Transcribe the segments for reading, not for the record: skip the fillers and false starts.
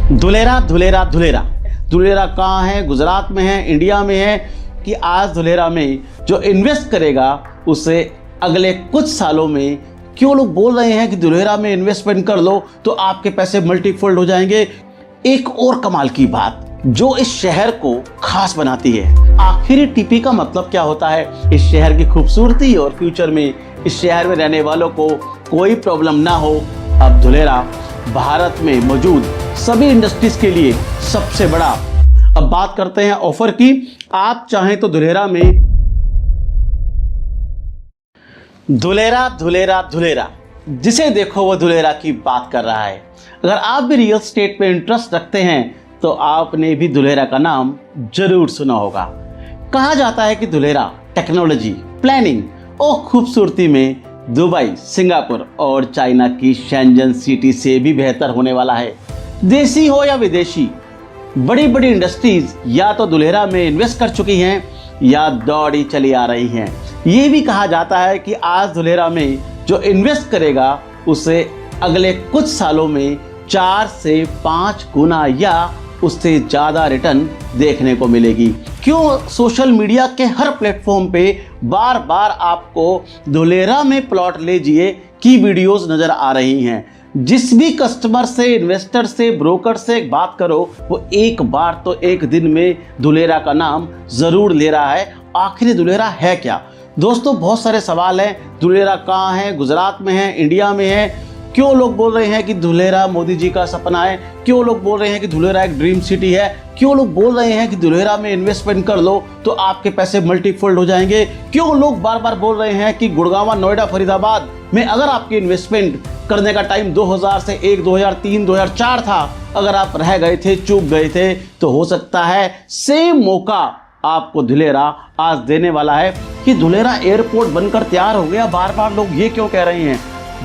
धुलेरा धुलेरा धुलेरा धुलेरा कहाँ है? गुजरात में है, इंडिया में है कि आज धुलेरा में जो इन्वेस्ट करेगा उसे अगले कुछ सालों में क्यों लोग बोल रहे हैं कि धुलेरा में इन्वेस्टमेंट कर लो तो आपके पैसे मल्टीफोल्ड हो जाएंगे। एक और कमाल की बात जो इस शहर को खास बनाती है, आखिर टीपी का मतलब क्या होता है? इस शहर की खूबसूरती और फ्यूचर में इस शहर में रहने वालों को कोई प्रॉब्लम ना हो। अब धुलेरा भारत में मौजूद सभी इंडस्ट्रीज के लिए सबसे बड़ा। अब बात करते हैं ऑफर की। आप चाहें तो धुलेरा में धुलेरा धुलेरा धुलेरा जिसे देखो वो धुलेरा की बात कर रहा है। अगर आप भी रियल एस्टेट में इंटरेस्ट रखते हैं तो आपने भी धुलेरा का नाम जरूर सुना होगा। कहा जाता है कि धुलेरा टेक्नोलॉजी, प्लानिंग और खूबसूरती में दुबई, सिंगापुर और चाइना की शेंजन सिटी से भी बेहतर होने वाला है। देसी हो या विदेशी, बड़ी बड़ी इंडस्ट्रीज या तो धुलेरा में इन्वेस्ट कर चुकी हैं या दौड़ी चली आ रही हैं। ये भी कहा जाता है कि आज धुलेरा में जो इन्वेस्ट करेगा उसे अगले कुछ सालों में 4 से 5 गुना या उससे ज़्यादा रिटर्न देखने को मिलेगी। क्यों सोशल मीडिया के हर प्लेटफॉर्म पे बार बार आपको धुलेरा में प्लॉट लीजिए की वीडियोस नज़र आ रही हैं। जिस भी कस्टमर से, इन्वेस्टर से, ब्रोकर से बात करो वो एक बार तो एक दिन में धुलेरा का नाम ज़रूर ले रहा है। आखिर धुलेरा है क्या? दोस्तों बहुत सारे सवाल हैं। धुलेरा कहाँ है? गुजरात में है, इंडिया में है। क्यों लोग बोल रहे हैं कि धुलेरा मोदी जी का सपना है? क्यों लोग बोल रहे हैं कि धुलेरा एक ड्रीम सिटी है? क्यों लोग बोल रहे हैं कि धुलेरा में इन्वेस्टमेंट कर लो तो आपके पैसे मल्टीफोल्ड हो जाएंगे? क्यों लोग बार बार बोल रहे हैं कि गुड़गांव, नोएडा, फरीदाबाद में अगर आपकी इन्वेस्टमेंट करने का टाइम 2000 से 1, 2003, 2004 था, अगर आप रह गए थे, चूक गए थे, तो हो सकता है सेम मौका आपको धुलेरा आज देने वाला है। कि धुलेरा एयरपोर्ट बनकर तैयार हो गया, बार बार लोग ये क्यों कह रहे हैं?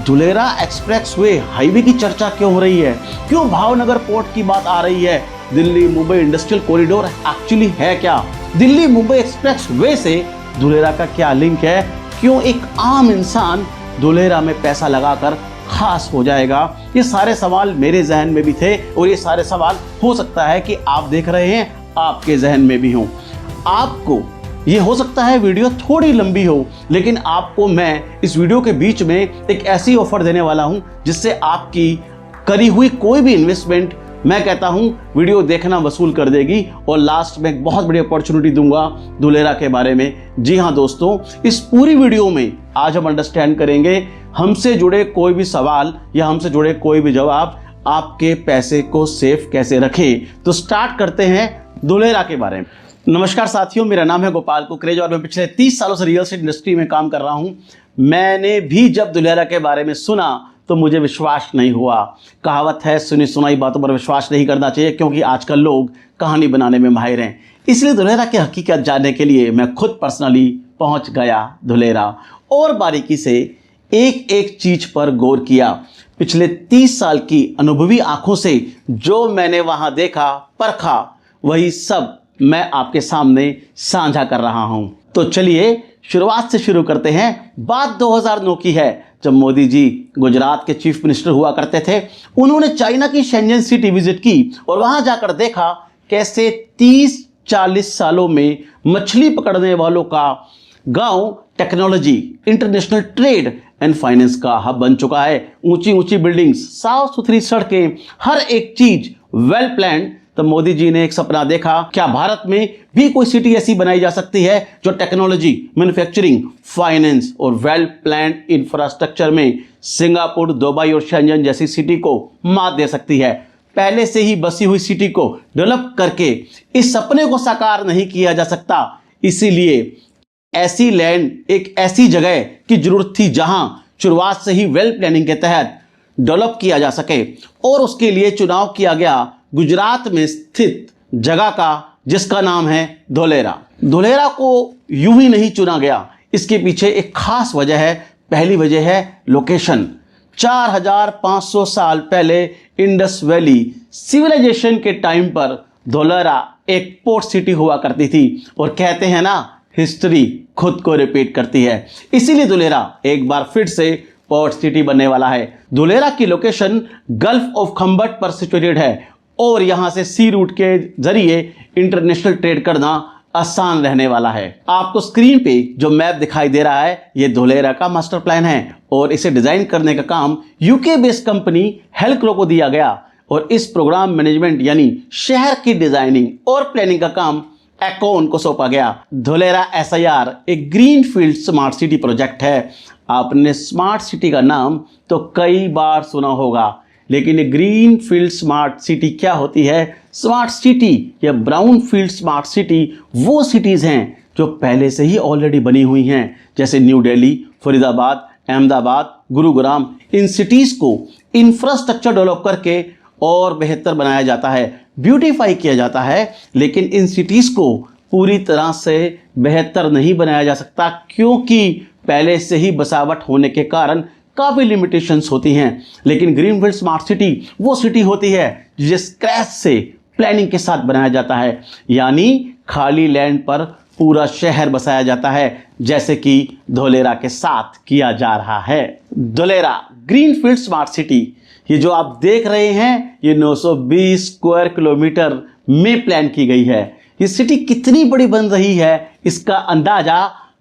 धुलेरा एक्सप्रेसवे हाईवे की चर्चा क्यों हो रही है? क्यों भावनगर पोर्ट की बात आ रही है? Delhi Mumbai industrial corridor actually है क्या? दिल्ली मुंबई एक्सप्रेसवे से धुलेरा का क्या लिंक है? क्यों एक आम इंसान धुलेरा में पैसा लगाकर खास हो जाएगा? ये सारे सवाल मेरे जहन में भी थे और ये सारे सवाल हो सकता है कि आप देख रहे हैं आपके जहन में भी हों। आपको ये हो सकता है वीडियो थोड़ी लंबी हो, लेकिन आपको मैं इस वीडियो के बीच में एक ऐसी ऑफर देने वाला हूं जिससे आपकी करी हुई कोई भी इन्वेस्टमेंट, मैं कहता हूं, वीडियो देखना वसूल कर देगी। और लास्ट में एक बहुत बड़ी अपॉर्चुनिटी दूंगा धुलेरा के बारे में। जी हां दोस्तों, इस पूरी वीडियो में आज हम अंडरस्टैंड करेंगे हमसे जुड़े कोई भी सवाल या हमसे जुड़े कोई भी जवाब, आपके पैसे को सेफ कैसे रखें। तो स्टार्ट करते हैं धुलेरा के बारे में। नमस्कार साथियों, मेरा नाम है गोपाल कुकरेज और मैं पिछले 30 सालों से रियल एस्टेट इंडस्ट्री में काम कर रहा हूं। मैंने भी जब धुलेरा के बारे में सुना तो मुझे विश्वास नहीं हुआ। कहावत है, सुनी सुनाई बातों पर विश्वास नहीं करना चाहिए, क्योंकि आजकल लोग कहानी बनाने में माहिर हैं। इसलिए धुलेरा की हकीकत जानने के लिए मैं खुद पर्सनली पहुंच गया धुलेरा और बारीकी से एक एक चीज पर गौर किया। पिछले 30 साल की अनुभवी आंखों से जो मैंने वहां देखा, परखा, वही सब मैं आपके सामने साझा कर रहा हूं। तो चलिए शुरुआत से शुरू करते हैं। बात 2009 की है, जब मोदी जी गुजरात के चीफ मिनिस्टर हुआ करते थे। उन्होंने चाइना की शेंजन सिटी विजिट की और वहां जाकर देखा कैसे 30-40 सालों में मछली पकड़ने वालों का गांव technology, international trade and finance का हब बन चुका है। ऊंची ऊंची बिल्डिंग्स, साफ सुथरी सड़कें, हर एक चीज वेल प्लान्ड। तो मोदी जी ने एक सपना देखा, क्या भारत में भी कोई सिटी ऐसी बनाई जा सकती है जो टेक्नोलॉजी, मैन्युफैक्चरिंग, फाइनेंस और वेल प्लान्ड इंफ्रास्ट्रक्चर में सिंगापुर, दुबई और शेंजन जैसी सिटी को मात दे सकती है। पहले से ही बसी हुई सिटी को डेवलप करके इस सपने को साकार नहीं किया जा सकता। इसीलिए ऐसी लैंड, एक ऐसी जगह की जरूरत थी जहां शुरुआत से ही वेल प्लानिंग के तहत डेवलप किया जा सके और उसके लिए चुनाव किया गया गुजरात में स्थित जगह का, जिसका नाम है धुलेरा। धुलेरा को यूं ही नहीं चुना गया, इसके पीछे एक खास वजह है। पहली वजह है लोकेशन। 4500 साल पहले इंडस वैली सिविलाइजेशन के टाइम पर धुलेरा एक पोर्ट सिटी हुआ करती थी और कहते हैं ना, हिस्ट्री खुद को रिपीट करती है। इसीलिए धुलेरा एक बार फिर से पोर्ट सिटी बनने वाला है। धुलेरा की लोकेशन गल्फ ऑफ खंबट पर सिचुएटेड है और यहाँ से सी रूट के जरिए इंटरनेशनल ट्रेड करना आसान रहने वाला है। आपको स्क्रीन पे जो मैप दिखाई दे रहा है ये धुलेरा का मास्टर प्लान है और इसे डिजाइन करने का काम यूके बेस्ड कंपनी हेल्क्रो को दिया गया और इस प्रोग्राम मैनेजमेंट यानी शहर की डिजाइनिंग और प्लानिंग का काम एकॉन को सौंपा गया। धुलेरा SIR एक green field smart city project है। आपने स्मार्ट सिटी का नाम तो कई बार सुना होगा, लेकिन ये ग्रीन फील्ड स्मार्ट सिटी क्या होती है? स्मार्ट सिटी या ब्राउन फील्ड स्मार्ट सिटी वो सिटीज़ हैं जो पहले से ही ऑलरेडी बनी हुई हैं, जैसे new Delhi, Faridabad, Ahmedabad, Gurugram. In cities को इंफ्रास्ट्रक्चर डेवलप करके और बेहतर बनाया जाता है, ब्यूटीफाई किया जाता है, लेकिन इन सिटीज़ को पूरी तरह से बेहतर नहीं बनाया जा सकता क्योंकि पहले से ही बसावट होने के कारण काफ़ी लिमिटेशंस होती हैं। लेकिन ग्रीनफील्ड स्मार्ट सिटी वो सिटी होती है जिसे स्क्रैच से प्लानिंग के साथ बनाया जाता है, यानी खाली लैंड पर पूरा शहर बसाया जाता है, जैसे कि धुलेरा के साथ किया जा रहा है। धुलेरा ग्रीनफील्ड स्मार्ट सिटी ये जो आप देख रहे हैं ये 920 स्क्वायर किलोमीटर में प्लान की गई है। ये सिटी कितनी बड़ी बन रही है इसका अंदाजा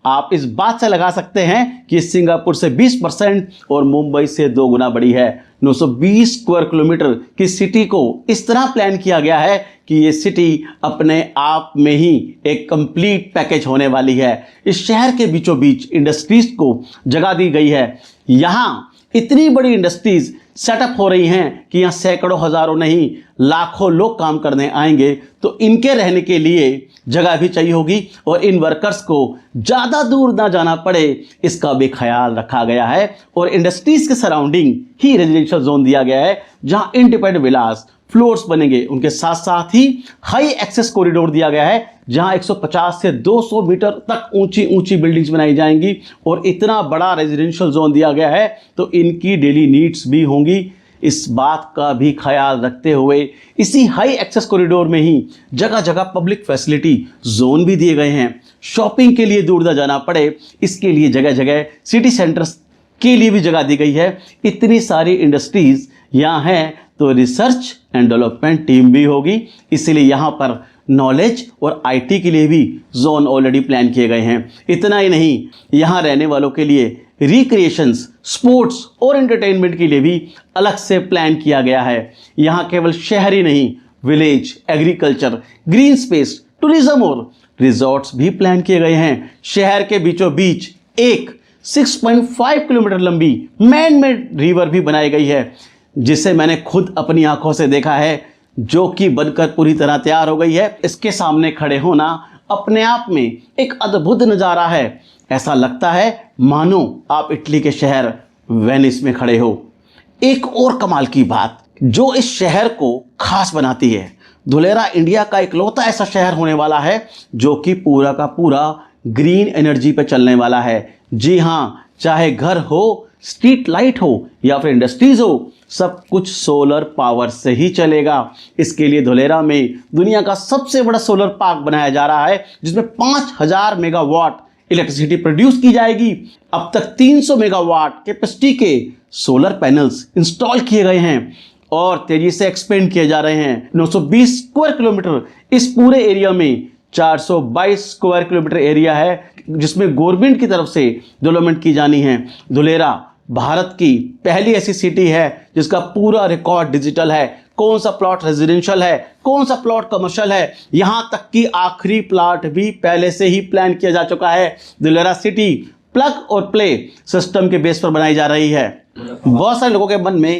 आप इस बात से लगा सकते हैं कि सिंगापुर से 20% और मुंबई से 2 गुना बड़ी है। 920 स्क्वायर किलोमीटर की सिटी को इस तरह प्लान किया गया है कि ये सिटी अपने आप में ही एक कंप्लीट पैकेज होने वाली है। इस शहर के बीचों बीच इंडस्ट्रीज को जगह दी गई है। यहाँ इतनी बड़ी इंडस्ट्रीज सेटअप हो रही हैं कि यहाँ सैकड़ों हजारों नहीं लाखों लोग काम करने आएंगे, तो इनके रहने के लिए जगह भी चाहिए होगी और इन वर्कर्स को ज़्यादा दूर ना जाना पड़े इसका भी ख्याल रखा गया है। और इंडस्ट्रीज के सराउंडिंग ही रेजिडेंशियल जोन दिया गया है जहाँ इंडिपेंडेंट विलास फ्लोर्स बनेंगे। उनके साथ साथ ही हाई एक्सेस कॉरिडोर दिया गया है जहां 150 से 200 मीटर तक ऊंची ऊंची बिल्डिंग्स बनाई जाएंगी और इतना बड़ा रेजिडेंशियल जोन दिया गया है तो इनकी डेली नीड्स भी होंगी। इस बात का भी ख्याल रखते हुए इसी हाई एक्सेस कॉरिडोर में ही जगह जगह पब्लिक फैसिलिटी जोन भी दिए गए हैं। शॉपिंग के लिए दूर ना जाना पड़े इसके लिए जगह जगह सिटी सेंटर्स के लिए भी जगह दी गई है। इतनी सारी इंडस्ट्रीज यहाँ हैं तो रिसर्च एंड डेवलपमेंट टीम भी होगी, इसलिए यहाँ पर नॉलेज और IT के लिए भी जोन ऑलरेडी प्लान किए गए हैं। इतना ही नहीं, यहाँ रहने वालों के लिए रिक्रिएशंस, स्पोर्ट्स और एंटरटेनमेंट के लिए भी अलग से प्लान किया गया है। यहाँ केवल शहर ही नहीं, village, agriculture, green space, tourism और रिजॉर्ट्स भी प्लान किए गए हैं। शहर के बीचों बीच एक 6.5 किलोमीटर लंबी मैन मेड रिवर भी बनाई गई है जिसे मैंने खुद अपनी आंखों से देखा है, जो कि बनकर पूरी तरह तैयार हो गई है। इसके सामने खड़े होना अपने आप में एक अद्भुत नज़ारा है। ऐसा लगता है मानो आप इटली के शहर वेनिस में खड़े हो। एक और कमाल की बात जो इस शहर को खास बनाती है, धुलेरा इंडिया का इकलौता ऐसा शहर होने वाला है जो कि पूरा का पूरा ग्रीन एनर्जी पे चलने वाला है। जी हाँ, चाहे घर हो, स्ट्रीट लाइट हो या फिर इंडस्ट्रीज हो, सब कुछ सोलर पावर से ही चलेगा। इसके लिए धुलेरा में दुनिया का सबसे बड़ा सोलर पार्क बनाया जा रहा है जिसमें 5000 मेगावाट इलेक्ट्रिसिटी प्रोड्यूस की जाएगी। अब तक 300 मेगावाट कैपेसिटी के सोलर पैनल्स इंस्टॉल किए गए हैं और तेजी से एक्सपेंड किए जा रहे हैं। 920 स्क्वायर किलोमीटर इस पूरे एरिया में 422 स्क्वायर किलोमीटर एरिया है जिसमें गवर्नमेंट की तरफ से डेवलपमेंट की जानी है। धुलेरा भारत की पहली ऐसी सिटी है जिसका पूरा रिकॉर्ड डिजिटल है। कौन सा प्लॉट रेजिडेंशियल है, कौन सा प्लॉट कमर्शियल है, यहाँ तक कि आखिरी प्लॉट भी पहले से ही प्लान किया जा चुका है। धुलेरा सिटी प्लग और प्ले सिस्टम के बेस पर बनाई जा रही है। बहुत सारे लोगों के मन में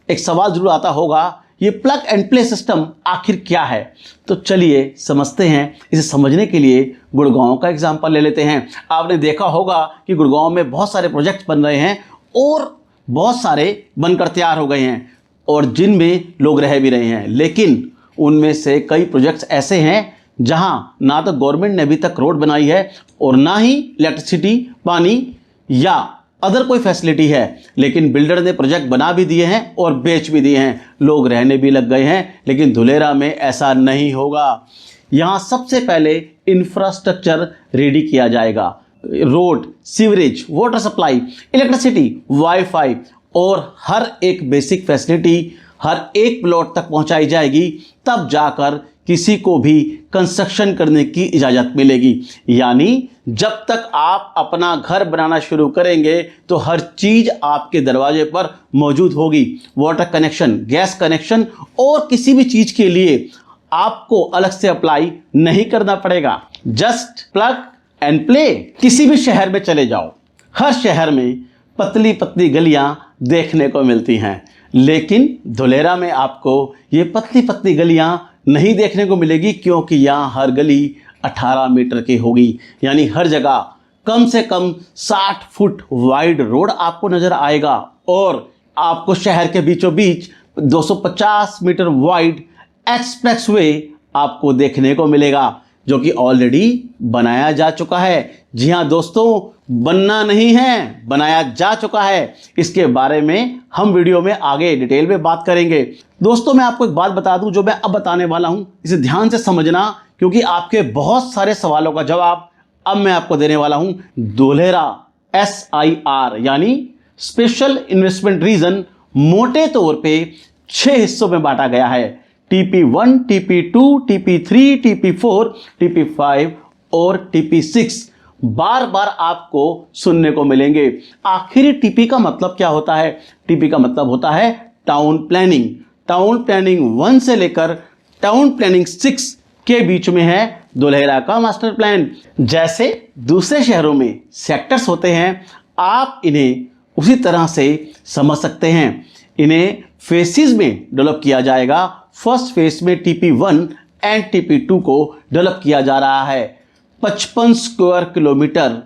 एक सवाल जरूर आता होगा, ये प्लग एंड प्ले सिस्टम आखिर क्या है? तो चलिए समझते हैं। इसे समझने के लिए गुड़गांव का एग्जाम्पल ले लेते हैं। आपने देखा होगा कि गुड़गांव में बहुत सारे प्रोजेक्ट्स बन रहे हैं और बहुत सारे बनकर तैयार हो गए हैं और जिनमें लोग रह भी रहे हैं, लेकिन उनमें से कई प्रोजेक्ट्स ऐसे हैं जहां ना तो गवर्नमेंट ने अभी तक रोड बनाई है और ना ही इलेक्ट्रिसिटी, पानी या अदर कोई फैसिलिटी है, लेकिन बिल्डर ने प्रोजेक्ट बना भी दिए हैं और बेच भी दिए हैं, लोग रहने भी लग गए हैं। लेकिन धुलेरा में ऐसा नहीं होगा। यहाँ सबसे पहले इंफ्रास्ट्रक्चर रेडी किया जाएगा। Road, sewerage, water supply, electricity, wifi और हर एक बेसिक फैसिलिटी हर एक प्लॉट तक पहुंचाई जाएगी, तब जाकर किसी को भी कंस्ट्रक्शन करने की इजाज़त मिलेगी। यानी जब तक आप अपना घर बनाना शुरू करेंगे तो हर चीज़ आपके दरवाजे पर मौजूद होगी। वाटर कनेक्शन, गैस कनेक्शन और किसी भी चीज़ के लिए आपको अलग से अप्लाई नहीं करना पड़ेगा। Just plug and play. किसी भी शहर में चले जाओ, हर शहर में पतली पतली गलियां देखने को मिलती हैं, लेकिन धुलेरा में आपको ये पतली पतली गलियां नहीं देखने को मिलेगी, क्योंकि यहाँ हर गली 18 मीटर की होगी। यानी हर जगह कम से कम 60 फुट वाइड रोड आपको नजर आएगा और आपको शहर के बीचों बीच 250 मीटर वाइड एक्सप्रेसवे आपको देखने को मिलेगा, जो कि ऑलरेडी बनाया जा चुका है। जी हाँ दोस्तों, बनना नहीं है, बनाया जा चुका है। इसके बारे में हम वीडियो में आगे डिटेल में बात करेंगे। दोस्तों, मैं आपको एक बात बता दूं, जो मैं अब बताने वाला हूं इसे ध्यान से समझना, क्योंकि आपके बहुत सारे सवालों का जवाब अब मैं आपको देने वाला हूं। धुलेरा SIR यानी स्पेशल इन्वेस्टमेंट रीजन मोटे तौर पे 6 हिस्सों में बांटा गया है। TP1, TP2, TP3, TP4, TP5 और TP6 बार बार आपको सुनने को मिलेंगे। आखिर टीपी का मतलब क्या होता है? टीपी का मतलब होता है टाउन प्लानिंग। टाउन प्लानिंग 1 से लेकर टाउन प्लानिंग 6 के बीच में है धुलेरा का मास्टर प्लान। जैसे दूसरे शहरों में सेक्टर्स होते हैं, आप इन्हें उसी तरह से समझ सकते हैं। इन्हें फेसेस में डेवलप किया जाएगा। फर्स्ट फेज में TP1 एंड TP2 को डेवलप किया जा रहा है। 55 स्क्वायर किलोमीटर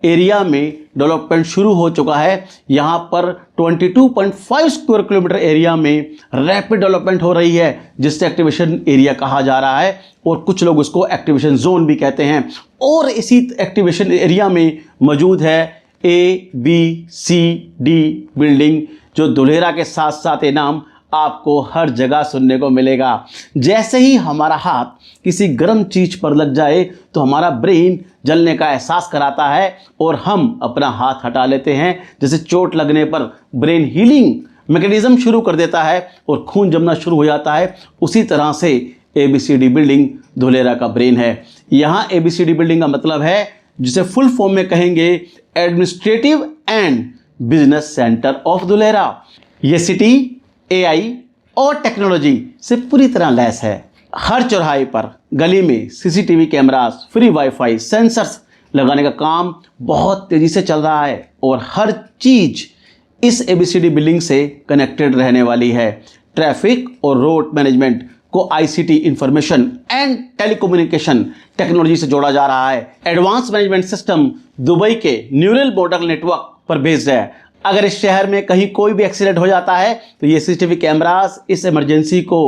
एरिया में डेवलपमेंट शुरू हो चुका है। यहाँ पर 22.5 स्क्वायर किलोमीटर एरिया में रैपिड डेवलपमेंट हो रही है, जिससे एक्टिवेशन एरिया कहा जा रहा है और कुछ लोग उसको एक्टिवेशन जोन भी कहते हैं। और इसी एक्टिवेशन एरिया में मौजूद है ABCD बिल्डिंग, जो धुलेरा के साथ साथ ये नाम आपको हर जगह सुनने को मिलेगा। जैसे ही हमारा हाथ किसी गर्म चीज पर लग जाए तो हमारा ब्रेन जलने का एहसास कराता है और हम अपना हाथ हटा लेते हैं। जैसे चोट लगने पर ब्रेन हीलिंग मैकेनिज्म शुरू कर देता है और खून जमना शुरू हो जाता है, उसी तरह से ABCD बिल्डिंग धुलेरा का ब्रेन है। यहाँ ABCD बिल्डिंग का मतलब है, जिसे फुल फॉर्म में कहेंगे administrative and business centre of Dholera. ये सिटी AI और टेक्नोलॉजी से पूरी तरह लैस है। हर चौराहे पर, गली में CCTV cameras, free wifi, sensors लगाने का काम बहुत तेजी से चल रहा है और हर चीज इस ABCD बिल्डिंग से कनेक्टेड रहने वाली है। ट्रैफिक और रोड मैनेजमेंट को ICT information and telecommunication technology से जोड़ा जा रहा है। एडवांस मैनेजमेंट सिस्टम दुबई के न्यूरल मॉडल नेटवर्क पर बेस्ड है। अगर इस शहर में कहीं कोई भी एक्सीडेंट हो जाता है तो ये CCTV कैमरास इस इमरजेंसी को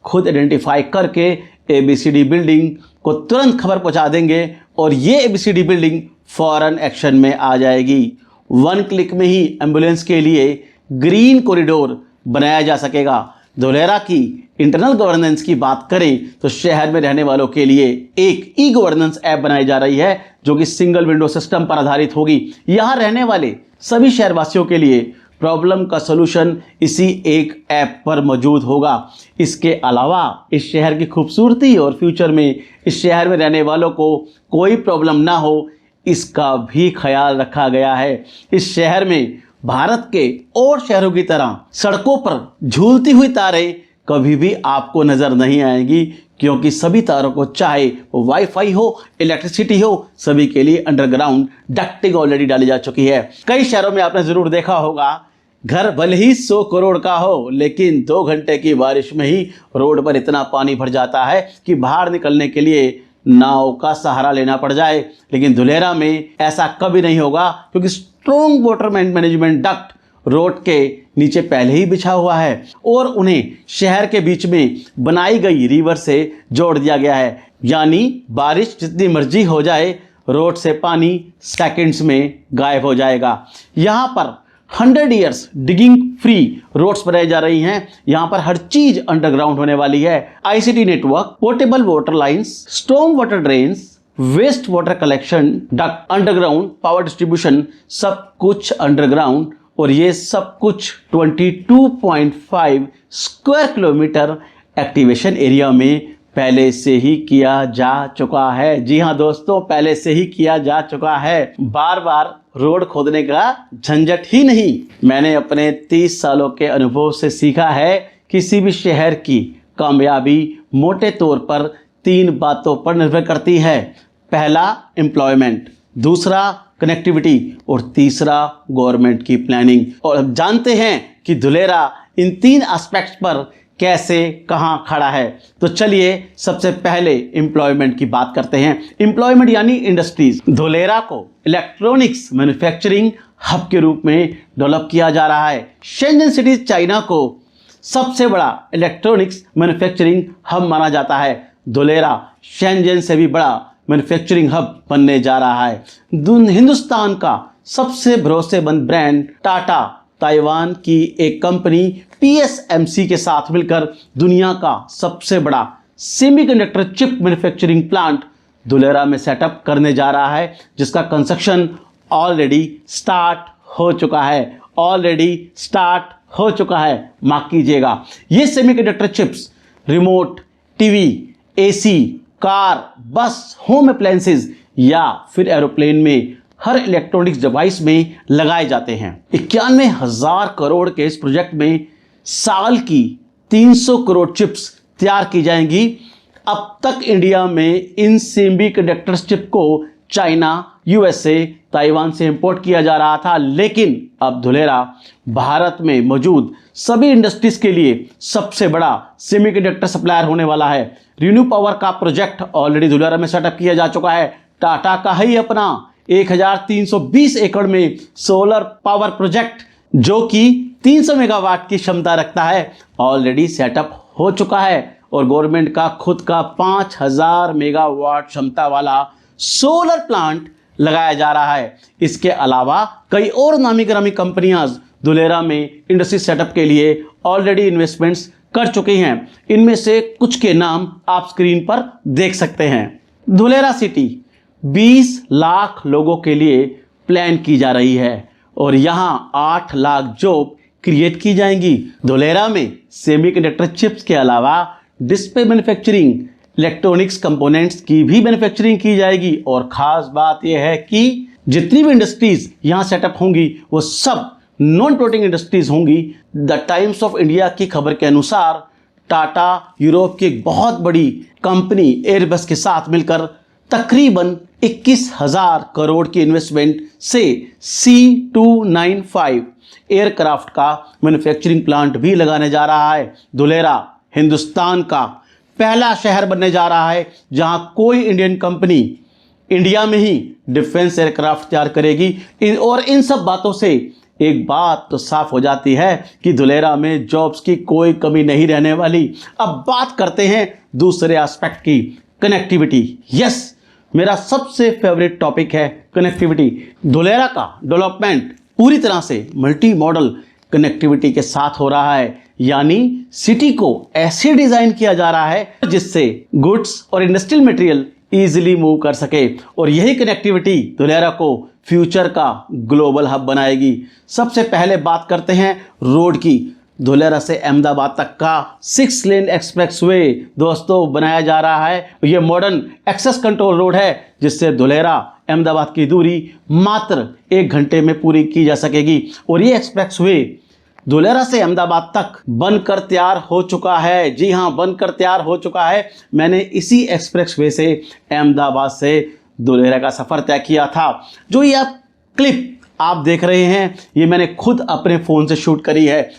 खुद आइडेंटिफाई करके ABCD बिल्डिंग को तुरंत खबर पहुंचा देंगे और ये ABCD बिल्डिंग फौरन एक्शन में आ जाएगी। 1 क्लिक में ही एम्बुलेंस के लिए ग्रीन कॉरिडोर बनाया जा सकेगा। धुलेरा की इंटरनल गवर्नेंस की बात करें तो शहर में रहने वालों के लिए एक ई-गवर्नेंस ऐप बनाई जा रही है, जो कि सिंगल विंडो सिस्टम पर आधारित होगी। यहाँ रहने वाले सभी शहरवासियों के लिए प्रॉब्लम का सलूशन इसी एक ऐप पर मौजूद होगा। इसके अलावा इस शहर की खूबसूरती और फ्यूचर में इस शहर में रहने वालों को कोई प्रॉब्लम ना हो, इसका भी ख्याल रखा गया है। इस शहर में भारत के और शहरों की तरह सड़कों पर झूलती हुई तारें कभी भी आपको नजर नहीं आएंगी, क्योंकि सभी तारों को, चाहे वो वाईफाई हो, इलेक्ट्रिसिटी हो, सभी के लिए अंडरग्राउंड डक्टिंग ऑलरेडी डाली जा चुकी है। कई शहरों में आपने जरूर देखा होगा, घर भले ही 100 करोड़ का हो, लेकिन 2 घंटे की बारिश में ही रोड पर इतना पानी भर जाता है कि बाहर निकलने के लिए नाव का सहारा लेना पड़ जाए। लेकिन धुलेरा में ऐसा कभी नहीं होगा, क्योंकि strong water management duct road के नीचे पहले ही बिछा हुआ है और उन्हें शहर के बीच में बनाई गई रिवर से जोड़ दिया गया है। यानी बारिश जितनी मर्जी हो जाए, रोड से पानी सेकंड्स में गायब हो जाएगा। यहाँ पर 100 ईयर्स डिगिंग फ्री रोड्स बनाई जा रही हैं। यहाँ पर हर चीज अंडरग्राउंड होने वाली है। ICT network, portable water lines, storm water drains, waste water collection duct, underground power distribution, सब कुछ अंडरग्राउंड और ये सब कुछ 22.5 स्क्वायर किलोमीटर एक्टिवेशन एरिया में पहले से ही किया जा चुका है। जी हाँ दोस्तों, पहले से ही किया जा चुका है। बार बार रोड खोदने का झंझट ही नहीं। मैंने अपने 30 सालों के अनुभव से सीखा है, किसी भी शहर की कामयाबी मोटे तौर पर 3 बातों पर निर्भर करती है। पहला एम्प्लॉयमेंट, दूसरा कनेक्टिविटी और तीसरा गवर्नमेंट की प्लानिंग। और अब जानते हैं कि धुलेरा इन 3 एस्पेक्ट्स पर कैसे कहां खड़ा है। तो चलिए सबसे पहले एम्प्लॉयमेंट की बात करते हैं। एम्प्लॉयमेंट यानी इंडस्ट्रीज। धुलेरा को इलेक्ट्रॉनिक्स मैन्युफैक्चरिंग हब के रूप में डेवलप किया जा रहा है। शेंजन सिटी चाइना को सबसे बड़ा इलेक्ट्रॉनिक्स मैन्युफैक्चरिंग हब माना जाता है। धुलेरा शेंजन से भी बड़ा मैन्युफैक्चरिंग हब बनने जा रहा है। हिंदुस्तान का सबसे भरोसेमंद ब्रांड टाटा ताइवान की एक कंपनी PSMC के साथ मिलकर दुनिया का सबसे बड़ा semiconductor chip manufacturing plant Dholera में सेटअप करने जा रहा है, जिसका कंस्ट्रक्शन ऑलरेडी स्टार्ट हो चुका है। मार्क कीजिएगा, ये semiconductor chips remote TV, AC, car, बस, होम अप्लायंसेज या फिर एरोप्लेन में हर इलेक्ट्रॉनिक्स डिवाइस में लगाए जाते हैं। 91,000 करोड़ के इस प्रोजेक्ट में साल की 300 करोड़ चिप्स तैयार की जाएंगी। अब तक इंडिया में इन सेमीकंडक्टर चिप को चाइना, USA, ताइवान से इंपोर्ट किया जा रहा था, लेकिन अब धुलेरा भारत में मौजूद सभी इंडस्ट्रीज के लिए सबसे बड़ा सेमीकंडक्टर सप्लायर होने वाला है। रिन्यू पावर का प्रोजेक्ट ऑलरेडी धुलेरा में सेटअप किया जा चुका है। टाटा का ही अपना 1320 एकड़ में सोलर पावर प्रोजेक्ट, जो कि 300 मेगावाट की क्षमता रखता है, ऑलरेडी सेटअप हो चुका है। और गवर्नमेंट का खुद का 5000 मेगावाट क्षमता वाला सोलर प्लांट लगाया जा रहा है। इसके अलावा कई और नामी गिरामी कंपनियां धुलेरा में इंडस्ट्री सेटअप के लिए ऑलरेडी इन्वेस्टमेंट्स कर चुकी हैं। इनमें से कुछ के नाम आप स्क्रीन पर देख सकते हैं। धुलेरा सिटी 20 लाख लोगों के लिए प्लान की जा रही है और यहां 8 लाख जॉब क्रिएट की जाएंगी। धुलेरा में सेमीकंडक्टर चिप्स के अलावा डिस्प्ले मैन्युफैक्चरिंग, इलेक्ट्रॉनिक्स कंपोनेंट्स की भी मैन्युफैक्चरिंग की जाएगी। और खास बात यह है कि जितनी भी इंडस्ट्रीज यहां सेटअप होंगी वो सब नॉन प्रोटीन इंडस्ट्रीज होंगी। द टाइम्स ऑफ इंडिया की खबर के अनुसार टाटा यूरोप की एक बहुत बड़ी कंपनी एयरबस के साथ मिलकर तकरीबन 21,000 करोड़ की इन्वेस्टमेंट से C295 एयरक्राफ्ट का मैन्युफैक्चरिंग प्लांट भी लगाने जा रहा है। धुलेरा हिंदुस्तान का पहला शहर बनने जा रहा है जहां कोई इंडियन कंपनी इंडिया में ही डिफेंस एयरक्राफ्ट तैयार करेगी। और इन सब बातों से एक बात तो साफ हो जाती है कि धुलेरा में जॉब्स की कोई कमी नहीं रहने वाली। अब बात करते हैं दूसरे एस्पेक्ट की, कनेक्टिविटी। यस, मेरा सबसे फेवरेट टॉपिक है कनेक्टिविटी। धुलेरा का डेवलपमेंट पूरी तरह से मल्टी मॉडल कनेक्टिविटी के साथ हो रहा है, यानी सिटी को ऐसे डिजाइन किया जा रहा है जिससे गुड्स और इंडस्ट्रियल मटेरियल इजीली मूव कर सके। और यही कनेक्टिविटी धुलेरा को फ्यूचर का ग्लोबल हब बनाएगी। सबसे पहले बात करते हैं रोड की। धुलेरा से अहमदाबाद तक का 6 लेन एक्सप्रेसवे दोस्तों बनाया जा रहा है। यह मॉडर्न एक्सेस कंट्रोल रोड है जिससे धुलेरा अहमदाबाद की दूरी मात्र 1 घंटे में पूरी की जा सकेगी। और ये एक्सप्रेसवे धुलेरा से अहमदाबाद तक बनकर तैयार हो चुका है। जी हाँ, बनकर तैयार हो चुका है। मैंने इसी एक्सप्रेसवे से अहमदाबाद से धुलेरा का सफ़र तय किया था। जो ये क्लिप आप देख रहे हैं ये मैंने खुद अपने फ़ोन से शूट करी है।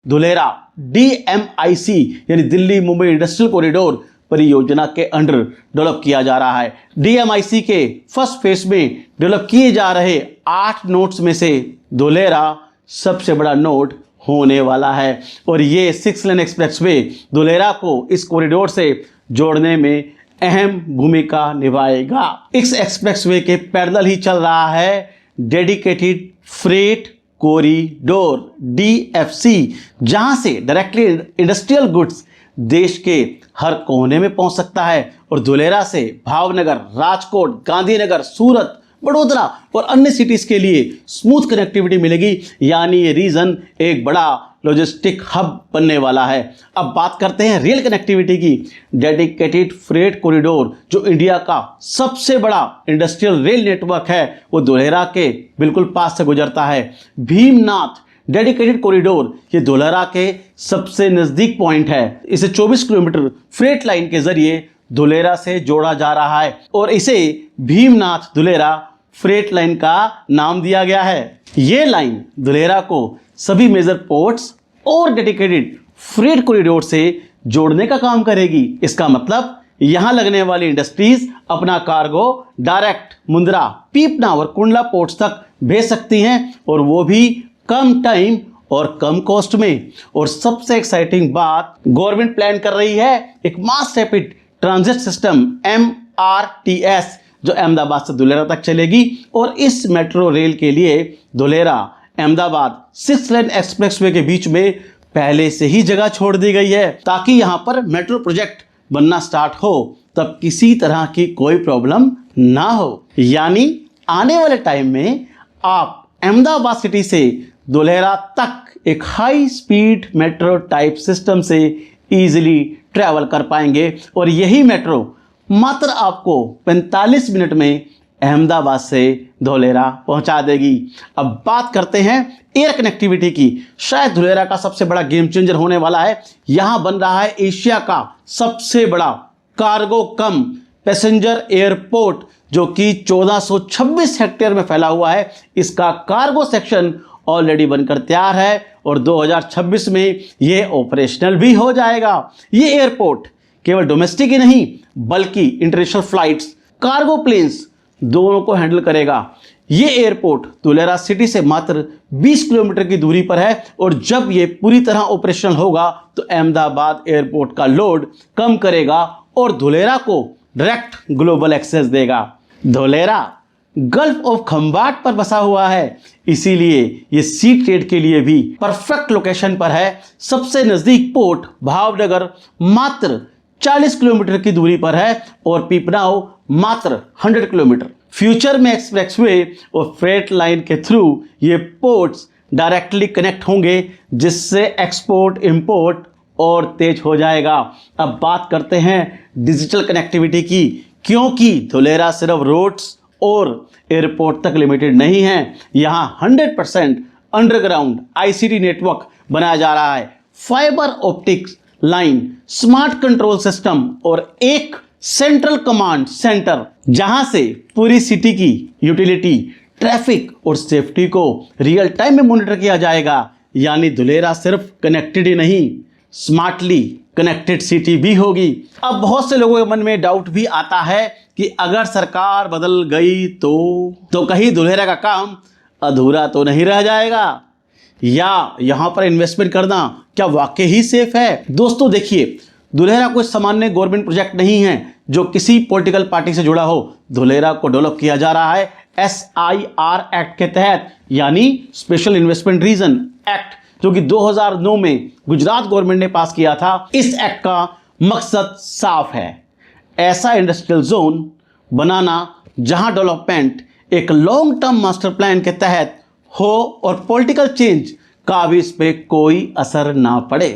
धुलेरा DMIC यानी दिल्ली मुंबई इंडस्ट्रियल कॉरिडोर परियोजना के अंडर डेवलप किया जा रहा है। DMIC के फर्स्ट फेज में डेवलप किए जा रहे 8 नोड्स में से धुलेरा सबसे बड़ा नोड होने वाला है। और ये 6 लेन एक्सप्रेसवे धुलेरा को इस कॉरिडोर से जोड़ने में अहम भूमिका निभाएगा। इस एक्सप्रेसवे के पैरेलल ही चल रहा है डेडिकेटेड फ्रेट कॉरिडोर DFC, जहां से डायरेक्टली इंडस्ट्रियल गुड्स देश के हर कोने में पहुंच सकता है। और धुलेरा से भावनगर, राजकोट, गांधीनगर, सूरत, बड़ोदरा और अन्य सिटीज के लिए स्मूथ कनेक्टिविटी मिलेगी, यानी ये रीजन एक बड़ा लॉजिस्टिक हब बनने वाला है। अब बात करते हैं रेल कनेक्टिविटी की। डेडिकेटेड फ्रेट कॉरिडोर जो इंडिया का सबसे बड़ा इंडस्ट्रियल रेल नेटवर्क है वो धुलेरा के बिल्कुल पास से गुजरता है। भीमनाथ डेडिकेटेड कॉरिडोर ये धुलेरा के सबसे नजदीक पॉइंट है। इसे 24 किलोमीटर फ्रेट लाइन के जरिए धुलेरा से जोड़ा जा रहा है और इसे भीमनाथ धुलेरा फ्रेट लाइन का नाम दिया गया है। ये लाइन धुलेरा को सभी मेजर पोर्ट्स और डेडिकेटेड फ्रेट कॉरिडोर से जोड़ने का काम करेगी। इसका मतलब यहां लगने वाली इंडस्ट्रीज अपना कार्गो डायरेक्ट मुंद्रा, पीपना और कुंडला पोर्ट्स तक भेज सकती हैं और वो भी कम टाइम और कम कॉस्ट में। और सबसे एक्साइटिंग बात, गवर्नमेंट प्लान कर रही है एक mass rapid transit system MRTS जो अहमदाबाद से धुलेरा तक चलेगी और इस मेट्रो रेल के लिए धुलेरा अहमदाबाद 6 लेन एक्सप्रेसवे के बीच में पहले से ही जगह छोड़ दी गई है ताकि यहां पर मेट्रो प्रोजेक्ट बनना स्टार्ट हो तब किसी तरह की कोई प्रॉब्लम ना हो। यानी आने वाले टाइम में आप अहमदाबाद सिटी से धुलेरा तक एक high speed metro type system से इजीली ट्रैवल कर पाएंगे और यही मेट्रो मात्र आपको 45 मिनट में अहमदाबाद से धुलेरा पहुंचा देगी। अब बात करते हैं एयर कनेक्टिविटी की। शायद धुलेरा का सबसे बड़ा गेम चेंजर होने वाला है। यहां बन रहा है एशिया का सबसे बड़ा कार्गो कम पैसेंजर एयरपोर्ट जो कि 1426 हेक्टेयर में फैला हुआ है। इसका कार्गो सेक्शन ऑलरेडी बनकर तैयार है और 2026 में यह ऑपरेशनल भी हो जाएगा। ये एयरपोर्ट केवल डोमेस्टिक ही नहीं बल्कि इंटरनेशनल फ्लाइट्स, कार्गो प्लेन्स दोनों को हैंडल करेगा। ये एयरपोर्ट धुलेरा सिटी से मात्र 20 किलोमीटर की दूरी पर है और जब ये पूरी तरह ऑपरेशनल होगा तो अहमदाबाद एयरपोर्ट का लोड कम करेगा और धुलेरा को डायरेक्ट ग्लोबल एक्सेस देगा। धुलेरा गल्फ ऑफ खंबाट पर बसा हुआ है, इसीलिए ये सी ट्रेड के लिए भी परफेक्ट लोकेशन पर है। सबसे नजदीक पोर्ट भावनगर मात्र 40 किलोमीटर की दूरी पर है और पीपनाव मात्र 100 किलोमीटर। फ्यूचर में एक्सप्रेसवे और फ्रेट लाइन के थ्रू ये पोर्ट्स डायरेक्टली कनेक्ट होंगे जिससे एक्सपोर्ट इंपोर्ट और तेज हो जाएगा। अब बात करते हैं डिजिटल कनेक्टिविटी की, क्योंकि धुलेरा सिर्फ रोड्स और एयरपोर्ट तक लिमिटेड नहीं है। यहाँ 100% अंडरग्राउंड ICT नेटवर्क बनाया जा रहा है। Fibre optics line, smart control system और एक सेंट्रल कमांड सेंटर जहां से पूरी सिटी की यूटिलिटी, ट्रैफिक और सेफ्टी को रियल टाइम में मॉनिटर किया जाएगा। यानी धुलेरा सिर्फ कनेक्टेड ही नहीं, स्मार्टली कनेक्टेड सिटी भी होगी। अब बहुत से लोगों के मन में डाउट भी आता है कि अगर सरकार बदल गई तो कहीं धुलेरा का काम अधूरा तो नहीं रह जाएगा, या यहां पर इन्वेस्टमेंट करना क्या वाकई ही सेफ है। दोस्तों देखिए, धुलेरा कोई सामान्य गवर्नमेंट प्रोजेक्ट नहीं है जो किसी पॉलिटिकल पार्टी से जुड़ा हो। धुलेरा को डेवलप किया जा रहा है SIR एक्ट के तहत, यानी स्पेशल इन्वेस्टमेंट रीजन एक्ट, जो कि 2009 में गुजरात गवर्नमेंट ने पास किया था। इस एक्ट का मकसद साफ है, ऐसा इंडस्ट्रियल जोन बनाना जहां डेवलपमेंट एक लॉन्ग टर्म मास्टर प्लान के तहत हो और पॉलिटिकल चेंज का भी इस पे कोई असर ना पड़े।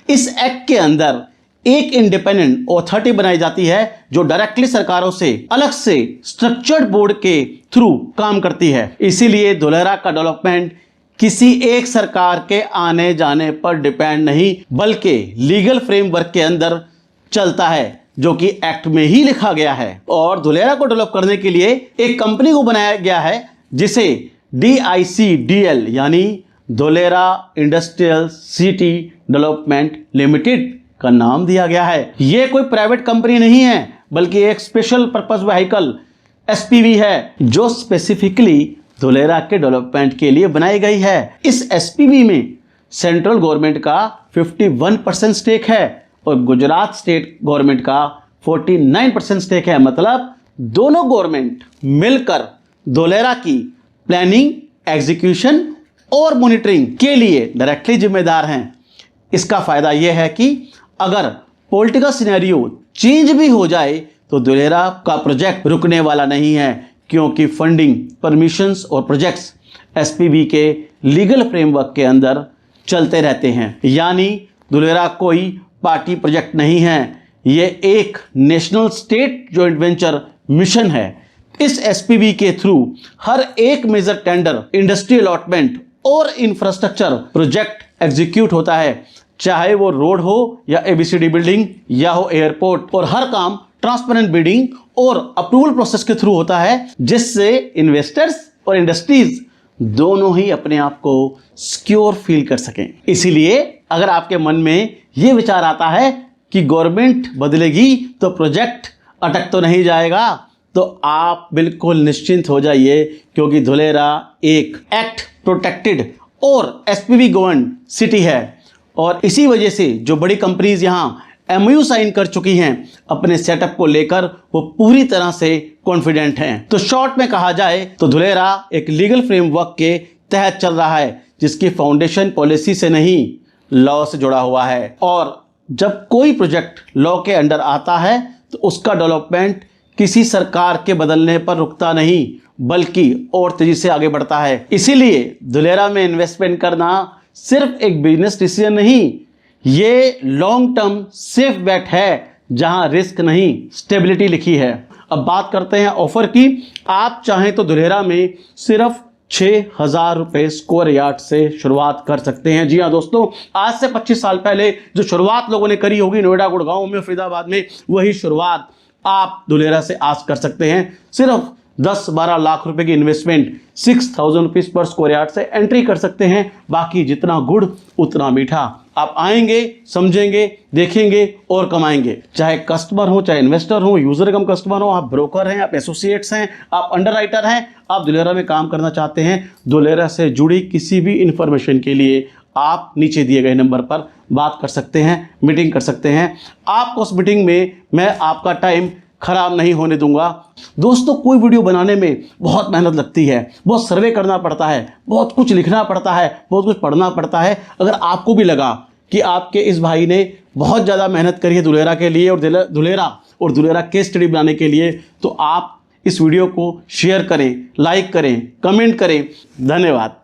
इस एक्ट के अंदर एक इंडिपेंडेंट अथॉरिटी बनाई जाती है जो डायरेक्टली सरकारों से अलग से स्ट्रक्चर्ड बोर्ड के थ्रू काम करती है। इसीलिए धुलेरा का डेवलपमेंट किसी एक सरकार के आने जाने पर डिपेंड नहीं बल्कि लीगल फ्रेमवर्क के अंदर चलता है जो कि एक्ट में ही लिखा गया है। और धुलेरा को डेवलप करने के लिए एक कंपनी को बनाया गया है जिसे DICDL यानी Dholera industrial city development limited का नाम दिया गया है। यह कोई प्राइवेट कंपनी नहीं है बल्कि एक स्पेशल पर्पस व्हीकल SPV है जो स्पेसिफिकली धुलेरा के डेवलपमेंट के लिए बनाई गई है। इस SPV में सेंट्रल गवर्नमेंट का 51% स्टेक है और गुजरात स्टेट गवर्नमेंट का 49% स्टेक है। मतलब दोनों गवर्नमेंट मिलकर धुलेरा की प्लानिंग, एग्जीक्यूशन और मॉनिटरिंग के लिए डायरेक्टली जिम्मेदार हैं। इसका फायदा यह है कि अगर पॉलिटिकल सिनेरियो चेंज भी हो जाए तो धुलेरा का प्रोजेक्ट रुकने वाला नहीं है, क्योंकि फंडिंग, परमिशंस और प्रोजेक्ट्स एसपीवी के लीगल फ्रेमवर्क के अंदर चलते रहते हैं। यानी धुलेरा कोई पार्टी प्रोजेक्ट नहीं है, ये एक national state joint venture mission है। इस एसपीवी के थ्रू हर एक मेजर टेंडर, इंडस्ट्री अलॉटमेंट और इंफ्रास्ट्रक्चर प्रोजेक्ट एग्जीक्यूट होता है, चाहे वो रोड हो या एबीसीडी बिल्डिंग या हो एयरपोर्ट, और हर काम ट्रांसपेरेंट बिडिंग और अप्रूवल प्रोसेस के थ्रू होता है, जिससे इन्वेस्टर्स और इंडस्ट्रीज दोनों ही अपने आप को सिक्योर फील कर सकें। इसीलिए अगर आपके मन में ये विचार आता है कि गवर्नमेंट बदलेगी तो प्रोजेक्ट अटक तो नहीं जाएगा, तो आप बिल्कुल निश्चिंत हो जाइए, क्योंकि धुलेरा एक एक्ट प्रोटेक्टेड और एसपीवी गवर्न सिटी है। और इसी वजह से जो बड़ी कंपनीज यहाँ एमओयू साइन कर चुकी हैं अपने सेटअप को लेकर, वो पूरी तरह से कॉन्फिडेंट हैं। तो शॉर्ट में कहा जाए तो धुलेरा एक लीगल फ्रेमवर्क के तहत चल रहा है, जिसकी फाउंडेशन पॉलिसी से नहीं, लॉ से जुड़ा हुआ है। और जब कोई प्रोजेक्ट लॉ के अंडर आता है तो उसका डेवलपमेंट किसी सरकार के बदलने पर रुकता नहीं, बल्कि और तेजी से आगे बढ़ता है। इसीलिए धुलेरा में इन्वेस्टमेंट करना सिर्फ एक बिजनेस डिसीजन नहीं, ये लॉन्ग टर्म सेफ बेट है, जहां रिस्क नहीं, स्टेबिलिटी लिखी है। अब बात करते हैं ऑफर की। आप चाहें तो धुलेरा में सिर्फ 6,000 रुपये स्क्वायर यार्ड से शुरुआत कर सकते हैं। जी हाँ दोस्तों, आज से 25 साल पहले जो शुरुआत लोगों ने करी होगी नोएडा, गुड़गांव में, फरीदाबाद में, वही शुरुआत आप धुलेरा से आज कर सकते हैं। सिर्फ 10-12 लाख रुपए की investment, 6,000 rupees per square yard से एंट्री कर सकते हैं। बाकी जितना गुड़ उतना मीठा। आप आएंगे, समझेंगे, देखेंगे और कमाएंगे। चाहे कस्टमर हो, चाहे इन्वेस्टर हो, यूजर कम कस्टमर हो, आप ब्रोकर हैं, आप एसोसिएट्स हैं, आप अंडरराइटर हैं, आप धुलेरा में काम करना चाहते हैं, धुलेरा से जुड़ी किसी भी इंफॉर्मेशन के लिए आप नीचे दिए गए नंबर पर बात कर सकते हैं, मीटिंग कर सकते हैं। आपको उस मीटिंग में मैं आपका टाइम खराब नहीं होने दूंगा। दोस्तों, कोई वीडियो बनाने में बहुत मेहनत लगती है, बहुत सर्वे करना पड़ता है, बहुत कुछ लिखना पड़ता है, बहुत कुछ पढ़ना पड़ता है। अगर आपको भी लगा कि आपके इस भाई ने बहुत ज़्यादा मेहनत करी है धुलेरा के लिए और धुलेरा केस स्टडी बनाने के लिए, तो आप इस वीडियो को शेयर करें, लाइक करें, कमेंट करें। धन्यवाद।